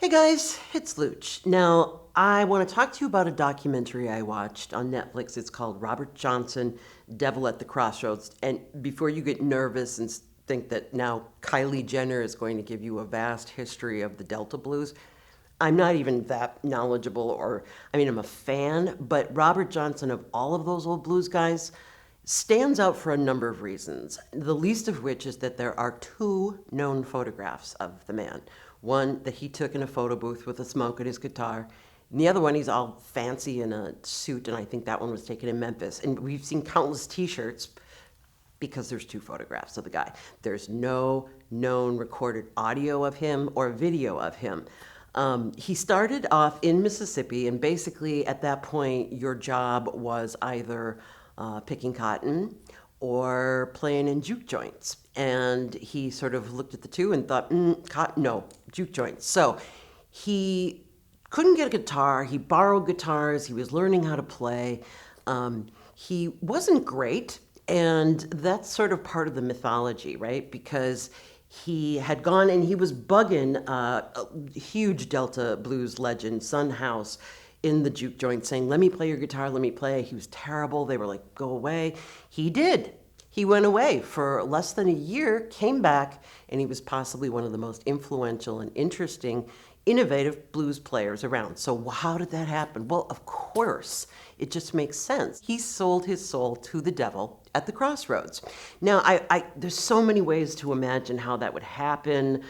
Hey guys, it's Looch. Now, I want to talk to you about a documentary I watched on Netflix. It's called Robert Johnson, Devil at the Crossroads. And before you get nervous and think that now Kylie Jenner is going to give you a vast history of the Delta blues, I'm not even that knowledgeable, or, I mean, I'm a fan, but Robert Johnson, of all of those old blues guys, stands out for a number of reasons. The least of which is that there are two known photographs of the man. One that he took in a photo booth with a smoke at his guitar, and the other one he's all fancy in a suit, and I think that one was taken in Memphis. And we've seen countless T-shirts because there's two photographs of the guy. There's no known recorded audio of him or video of him. He started off in Mississippi, and basically at that point, your job was either picking cotton or playing in juke joints. And he sort of looked at the two and thought, cotton, no, juke joints. So he couldn't get a guitar. He borrowed guitars. He was learning how to play. He wasn't great. And that's sort of part of the mythology, right? Because he had gone and he was bugging a huge Delta blues legend, Son House, in the juke joint saying, let me play your guitar, let me play. He was terrible. They were like, go away. He did. He went away for less than a year, came back, and he was possibly one of the most influential and interesting, innovative blues players around. So how did that happen? Well, of course, it just makes sense. He sold his soul to the devil at the Crossroads. Now, there's so many ways to imagine how that would happen.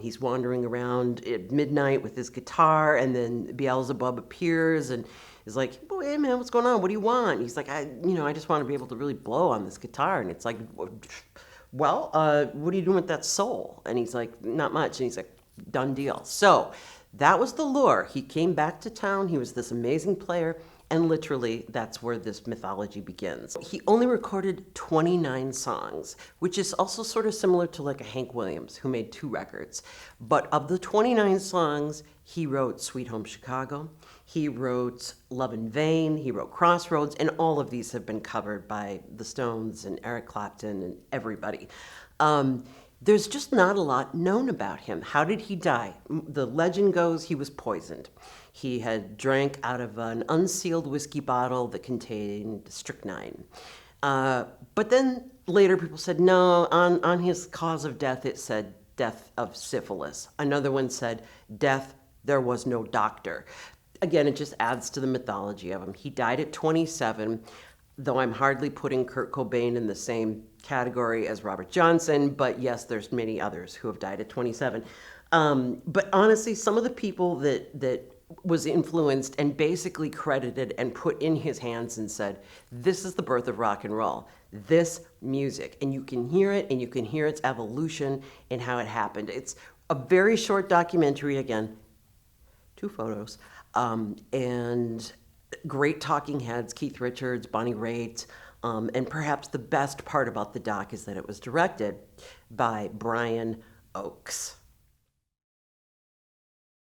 He's wandering around at midnight with his guitar, and then Beelzebub appears and is like, oh, hey man, what's going on? What do you want? He's like, I just want to be able to really blow on this guitar. And it's like, well, what are you doing with that soul? And he's like, not much. And he's like, done deal. So that was the lure. He came back to town. He was this amazing player. And literally, that's where this mythology begins. He only recorded 29 songs, which is also sort of similar to like a Hank Williams, who made 2 records. But of the 29 songs, he wrote Sweet Home Chicago, he wrote Love in Vain, he wrote Crossroads, and all of these have been covered by the Stones and Eric Clapton and everybody. There's just not a lot known about him. How did he die? The legend goes he was poisoned. He had drank out of an unsealed whiskey bottle that contained strychnine. But then later people said, no, on his cause of death, it said death of syphilis. Another one said death, there was no doctor. Again, it just adds to the mythology of him. He died at 27, though I'm hardly putting Kurt Cobain in the same category as Robert Johnson, but yes, there's many others who have died at 27. But honestly, some of the people that was influenced and basically credited and put in his hands and said, this is the birth of rock and roll, this music. And you can hear it, and you can hear its evolution and how it happened. It's a very short documentary, again, 2 photos, and great talking heads, Keith Richards, Bonnie Raitt, and perhaps the best part about the doc is that it was directed by Brian Oakes.